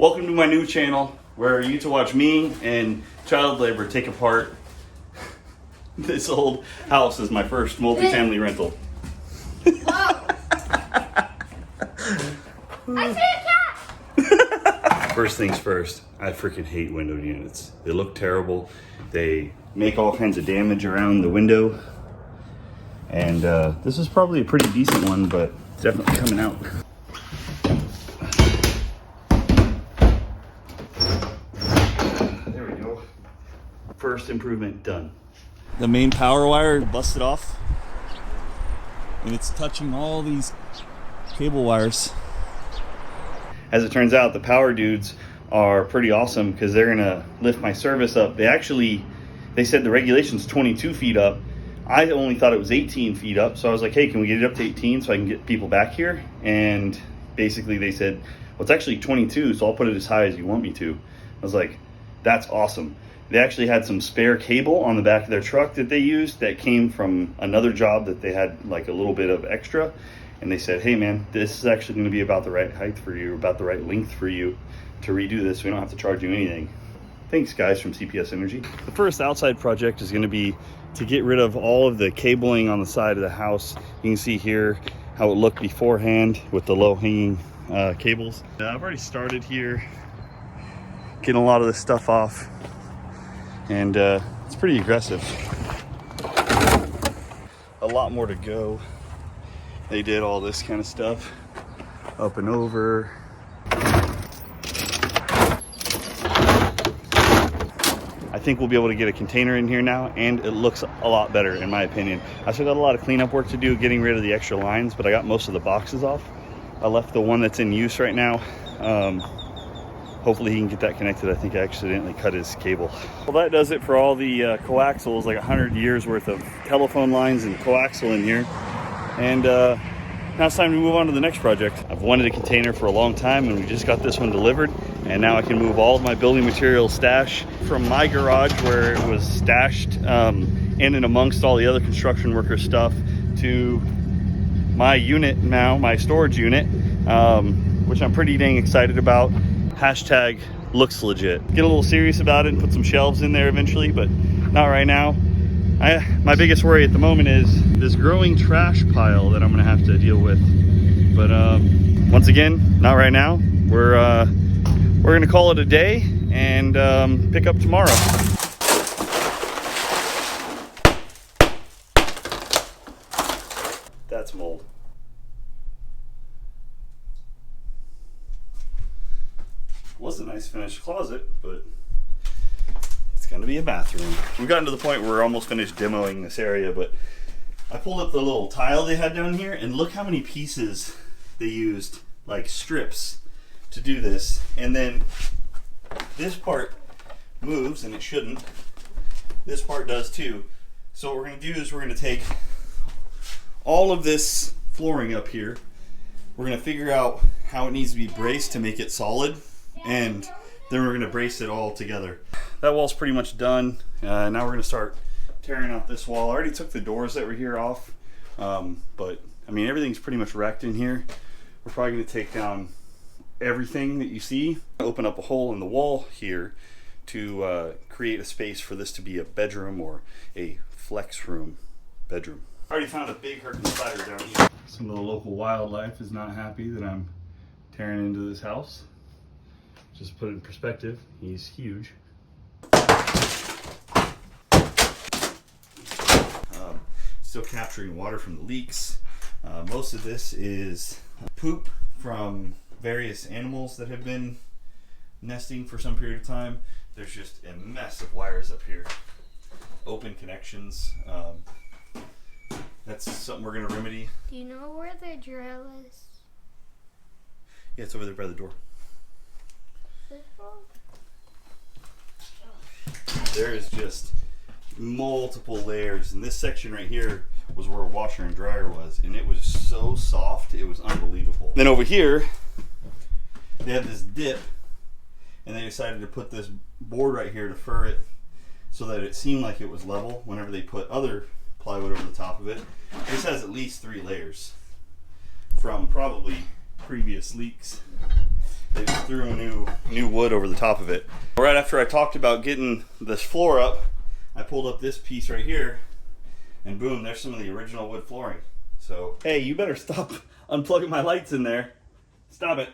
Welcome to my new channel where you get to watch me and child labor take apart this old house as my first multifamily rental. Whoa. I see a cat! First things first, I freaking hate window units. They look terrible. They make all kinds of damage around the window. And this is probably a pretty decent one, but it's definitely coming out. There we go. First improvement done. The main power wire busted off, and it's touching all these cable wires. As it turns out, the power dudes are pretty awesome because they're gonna lift my service up. They said the regulation's 22 feet up. I only thought it was 18 feet up, so I was like, hey, can we get it up to 18 so I can get people back here? And basically they said, well, it's actually 22, so I'll put it as high as you want me to. I was like, that's awesome. They actually had some spare cable on the back of their truck that they used that came from another job that they had like a little bit of extra. And they said, hey man, this is actually going to be about the right height for you, about the right length for you to redo this. We don't have to charge you anything. Thanks guys from CPS Energy. The first outside project is going to be to get rid of all of the cabling on the side of the house. You can see here how it looked beforehand with the low hanging cables. I've already started here getting a lot of this stuff off, and it's pretty aggressive. A lot more to go. They did all this kind of stuff up and over. I think we'll be able to get a container in here now, and it looks a lot better in my opinion. I still got a lot of cleanup work to do getting rid of the extra lines, but I got most of the boxes off. I left the one that's in use right now. Hopefully he can get that connected. I think I accidentally cut his cable. Well, that does it for all the coaxials, like 100 years worth of telephone lines and coaxial in here. And now it's time to move on to the next project. I've wanted a container for a long time, and we just got this one delivered. And now I can move all of my building material stash from my garage where it was stashed in and amongst all the other construction worker stuff to my unit now, my storage unit, which I'm pretty dang excited about. Hashtag looks legit. Get a little serious about it and put some shelves in there eventually, but not right now. My biggest worry at the moment is this growing trash pile that I'm gonna have to deal with. But once again, not right now. We're gonna call it a day and pick up tomorrow. That's mold. Was a nice finished closet, but it's gonna be a bathroom. We've gotten to the point where we're almost finished demoing this area, but I pulled up the little tile they had down here, and look how many pieces they used, like strips, to do this. And then this part moves, and it shouldn't. This part does too. So what we're gonna do is we're gonna take all of this flooring up here. We're gonna figure out how it needs to be braced to make it solid, and then we're gonna brace it all together. That wall's pretty much done. Now we're gonna start tearing out this wall. I already took the doors that were here off, but I mean everything's pretty much wrecked in here. We're probably gonna take down everything that you see, open up a hole in the wall here to create a space for this to be a bedroom or a flex room bedroom. I already found a big Hercules spider down here. Some of the local wildlife is not happy that I'm tearing into this house. Just to put it in perspective, he's huge. Still capturing water from the leaks. Most of this is poop from various animals that have been nesting for some period of time. There's just a mess of wires up here. Open connections. That's something we're gonna remedy. Do you know where the drill is? Yeah, it's over there by the door. This one? There is just multiple layers, and this section right here was where a washer and dryer was, and it was so soft, it was unbelievable. Then over here, they had this dip, and they decided to put this board right here to fur it so that it seemed like it was level whenever they put other plywood over the top of it. This has at least 3 layers from probably previous leaks. They just threw new wood over the top of it. Right after I talked about getting this floor up, I pulled up this piece right here, and boom, there's some of the original wood flooring. So, hey, you better stop unplugging my lights in there. Stop it.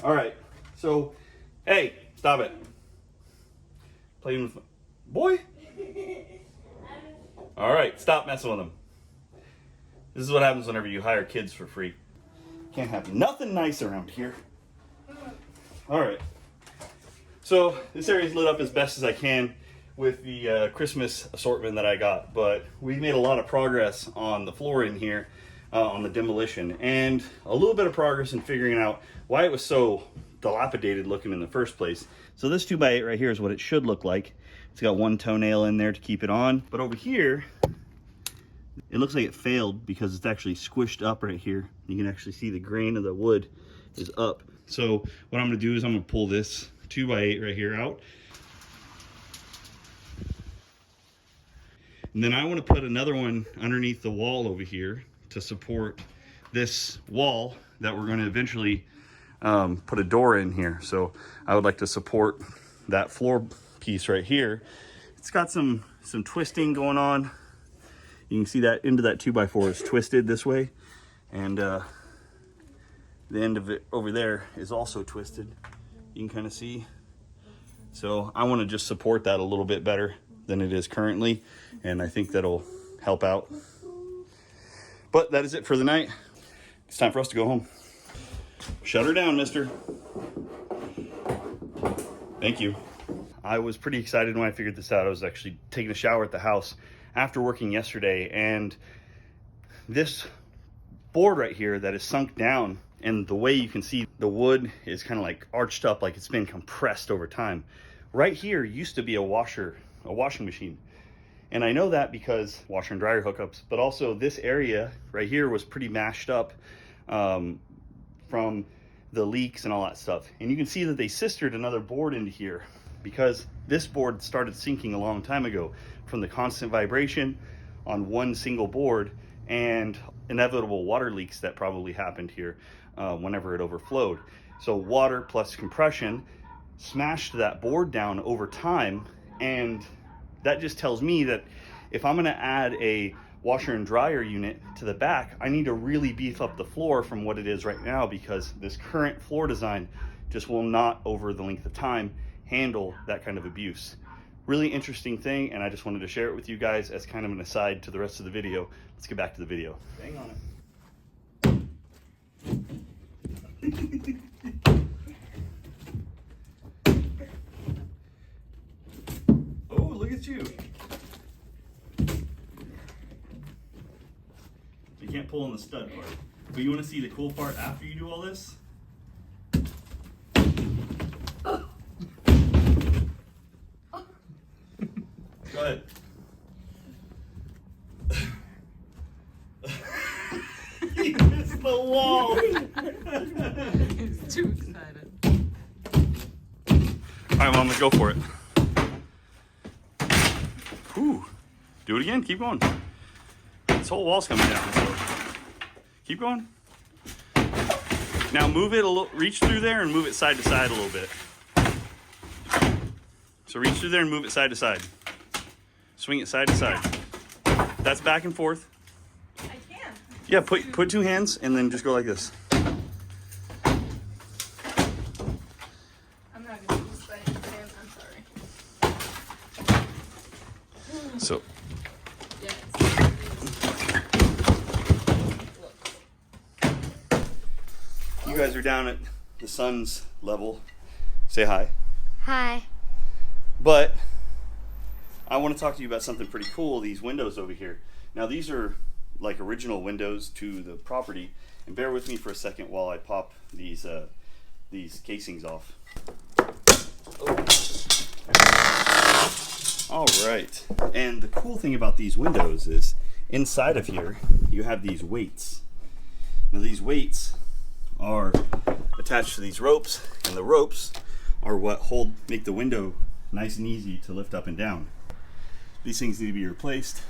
All right, so, hey, stop it. Playing with, boy. All right, stop messing with them. This is what happens whenever you hire kids for free. Can't have nothing nice around here. All right. So this area is lit up as best as I can with the Christmas assortment that I got, but we made a lot of progress on the floor in here, on the demolition, and a little bit of progress in figuring out why it was so dilapidated looking in the first place. So this 2x8 right here is what it should look like. It's got one toenail in there to keep it on, but over here it looks like it failed because it's actually squished up right here. You can actually see the grain of the wood is up. So what I'm going to do is I'm going to pull this 2x8 right here out, and then I want to put another one underneath the wall over here to support this wall that we're going to eventually put a door in here. So I would like to support that floor piece right here. It's got some twisting going on. You can see that into that 2x4 is twisted this way, and the end of it over there is also twisted. You can kind of see. So I want to just support that a little bit better than it is currently, and I think that'll help out. But that is it for the night. It's time for us to go home. Shut her down, mister. Thank you. I was pretty excited when I figured this out. I was actually taking a shower at the house after working yesterday, and this board right here that is sunk down, and the way you can see the wood is kind of like arched up, like it's been compressed over time. Right here used to be a washing machine. And I know that because washer and dryer hookups, but also this area right here was pretty mashed up from the leaks and all that stuff. And you can see that they sistered another board into here because this board started sinking a long time ago from the constant vibration on one single board and inevitable water leaks that probably happened here whenever it overflowed. So water plus compression smashed that board down over time, and that just tells me that if I'm gonna add a washer and dryer unit to the back, I need to really beef up the floor from what it is right now, because this current floor design just will not, over the length of time, handle that kind of abuse. Really interesting thing, and I just wanted to share it with you guys as kind of an aside to the rest of the video. Let's get back to the video. Hang on it. Oh, look at you. You can't pull on the stud part. But you want to see the cool part after you do all this? Go ahead. You missed the wall. He's too excited. All right, Mama, go for it. Whew. Do it again. Keep going. This whole wall's coming down. So keep going. Now move it a little. Reach through there and move it side to side a little bit. So reach through there and move it side to side. Swing it side to side. That's back and forth. I can. Yeah, put two hands and then just go like this. I'm not going to do this by hand. I'm sorry. So Yes. you guys are down at the sun's level. Say hi. Hi. But I want to talk to you about something pretty cool, these windows over here. Now these are like original windows to the property, and bear with me for a second while I pop these casings off. Oh. All right, and the cool thing about these windows is inside of here you have these weights. Now these weights are attached to these ropes, and the ropes are what make the window nice and easy to lift up and down. These things need to be replaced.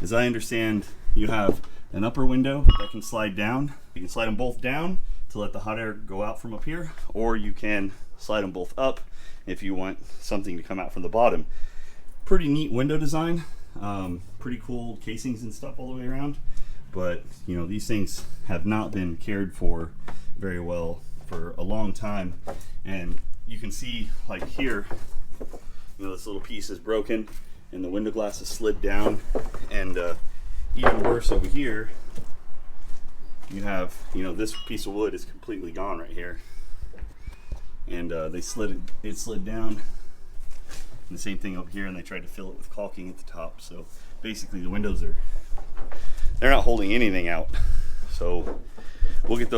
As I understand, you have an upper window that can slide down. You can slide them both down to to let the hot air go out from up here, or you can slide them both up if you want something to come out from the bottom. Pretty neat window design. Pretty cool casings and stuff all the way around. But you know, these things have not been cared for very well for a long time. And you can see, like here, you know, this little piece is broken and the window glass is slid down. And even worse over here, you have, you know, this piece of wood is completely gone right here. And it slid down. And the same thing over here, and they tried to fill it with caulking at the top. So basically the windows they're not holding anything out. So we'll get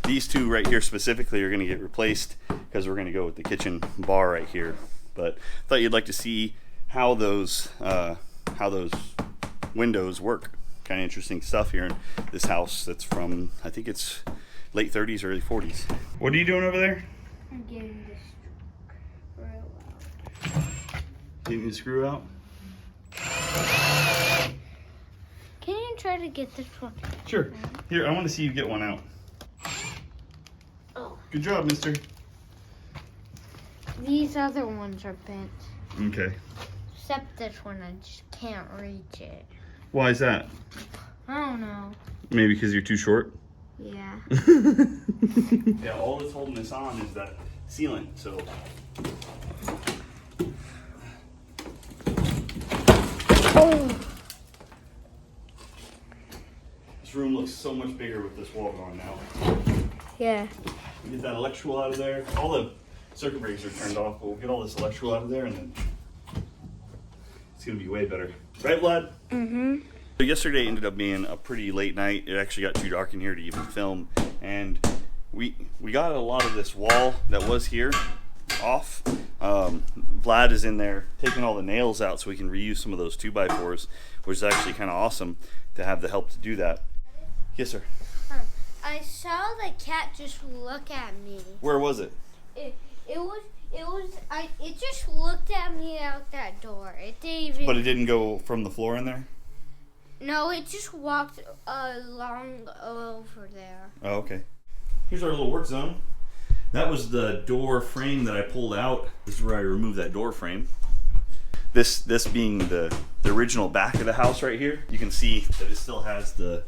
these two right here specifically are going to get replaced, because we're going to go with the kitchen bar right here. But I thought you'd like to see how those windows work. Kind of interesting stuff here in this house that's from, I think it's late 30s, early 40s. What are you doing over there? I'm getting the screw out. Getting the screw out? Can you try to get this one? Sure. Here, I want to see you get one out. Oh. Good job, mister. These other ones are bent. Okay. Except this one, I just can't reach it. Why is that? I don't know. Maybe because you're too short? Yeah. Yeah, all that's holding this on is that sealant, so. Oh. This room looks so much bigger with this wall gone now. Yeah. We get that electrical out of there. All the circuit breakers are turned off, but we'll get all this electrical out of there and then it's gonna be way better. Right, Vlad? Mm-hmm. So yesterday ended up being a pretty late night. It actually got too dark in here to even film. And we got a lot of this wall that was here off. Vlad is in there taking all the nails out so we can reuse some of those 2x4s, which is actually kind of awesome to have the help to do that. Yes, sir. I saw the cat just look at me. Where was it? It just looked at me out that door. It didn't even. But it didn't go from the floor in there? No, it just walked along over there. Oh, okay. Here's our little work zone. That was the door frame that I pulled out. This is where I removed that door frame. This being the original back of the house right here. You can see that it still has the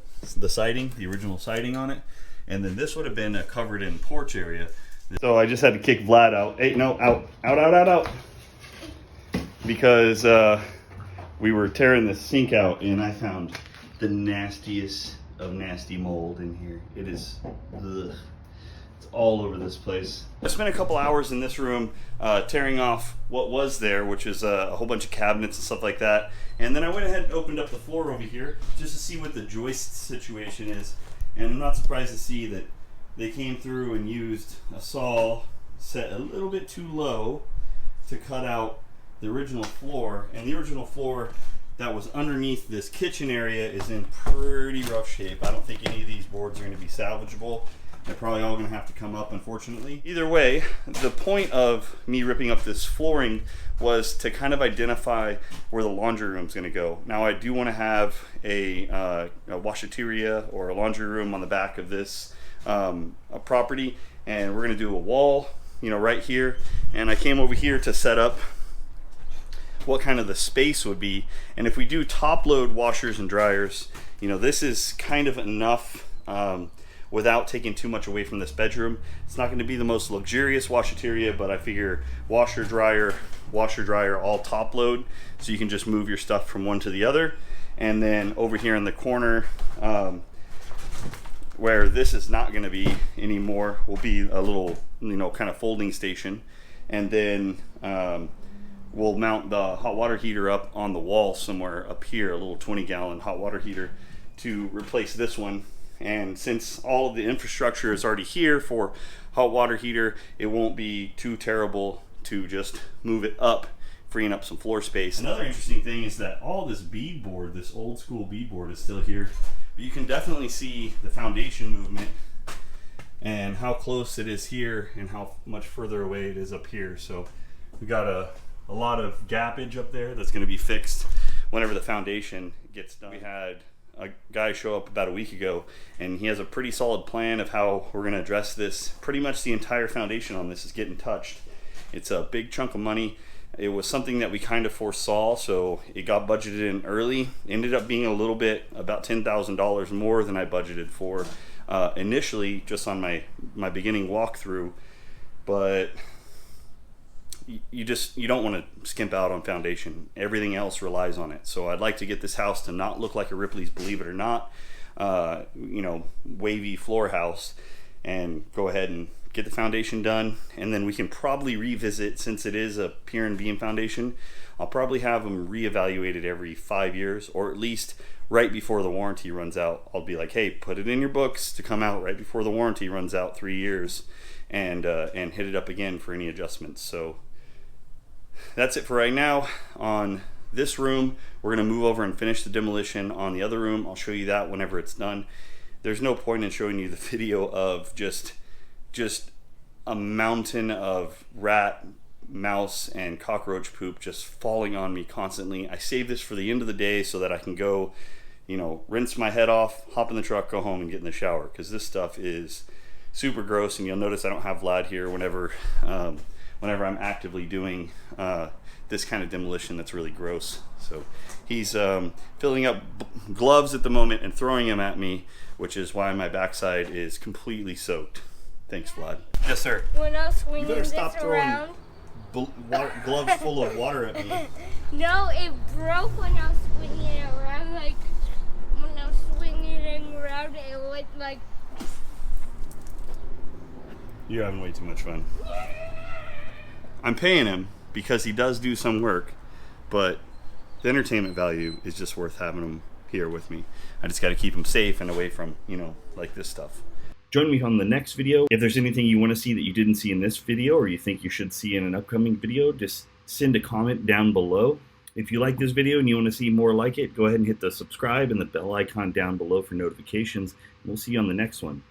siding, the original siding on it. And then this would have been a covered in porch area. So I just had to kick Vlad out. Hey, no, out. Because we were tearing the sink out and I found the nastiest of nasty mold in here. It is, ugh. It's all over this place. I spent a couple hours in this room tearing off what was there, which is a whole bunch of cabinets and stuff like that. And then I went ahead and opened up the floor over here just to see what the joist situation is. And I'm not surprised to see that they came through and used a saw set a little bit too low to cut out the original floor. And the original floor that was underneath this kitchen area is in pretty rough shape. I don't think any of these boards are going to be salvageable. They're probably all going to have to come up, unfortunately. Either way, the point of me ripping up this flooring was to kind of identify where the laundry room is going to go. Now, I do want to have a washateria or a laundry room on the back of this property, and we're going to do a wall, you know, right here. And I came over here to set up what kind of the space would be. And if we do top load washers and dryers, you know, this is kind of enough without taking too much away from this bedroom. It's not going to be the most luxurious washateria, but I figure washer dryer all top load, so you can just move your stuff from one to the other. And then over here in the corner where this is not going to be anymore will be a little, you know, kind of folding station. And then we'll mount the hot water heater up on the wall somewhere up here, a little 20-gallon hot water heater to replace this one. And since all of the infrastructure is already here for hot water heater, it won't be too terrible to just move it up, freeing up some floor space. Another interesting thing is that all this beadboard, this old school beadboard, is still here. But you can definitely see the foundation movement and how close it is here and how much further away it is up here. So we got a lot of gappage up there that's going to be fixed whenever the foundation gets done. We had a guy show up about a week ago, and he has a pretty solid plan of how we're going to address this. Pretty much the entire foundation on this is getting touched. It's a big chunk of money. It was something that we kind of foresaw, so it got budgeted in early. Ended up being a little bit, about $10,000 more than I budgeted for initially, just on my beginning walkthrough. But you don't want to skimp out on foundation. Everything else relies on it. So I'd like to get this house to not look like a Ripley's Believe It or Not, wavy floor house, and go ahead and get the foundation done. And then we can probably revisit, since it is a pier and beam foundation, I'll probably have them reevaluated every 5 years, or at least right before the warranty runs out. I'll be like, hey, put it in your books to come out right before the warranty runs out, 3 years, and hit it up again for any adjustments. So that's it for right now on this room. We're going to move over and finish the demolition on the other room. I'll show you that whenever it's done. There's no point in showing you the video of just a mountain of rat, mouse, and cockroach poop just falling on me constantly. I save this for the end of the day so that I can go, rinse my head off, hop in the truck, go home, and get in the shower, because this stuff is super gross. And you'll notice I don't have Vlad here whenever I'm actively doing this kind of demolition that's really gross. So he's filling up gloves at the moment and throwing them at me, which is why my backside is completely soaked. Thanks, Vlad. Yes, sir. When I was swinging You better this stop throwing around. gloves full of water at me. No, it broke when I was swinging it around. Like, when I was swinging it around, it went like... You're having way too much fun. I'm paying him because he does do some work, but the entertainment value is just worth having him here with me. I just got to keep him safe and away from, like this stuff. Join me on the next video. If there's anything you want to see that you didn't see in this video, or you think you should see in an upcoming video, just send a comment down below. If you like this video and you want to see more like it, go ahead and hit the subscribe and the bell icon down below for notifications. And we'll see you on the next one.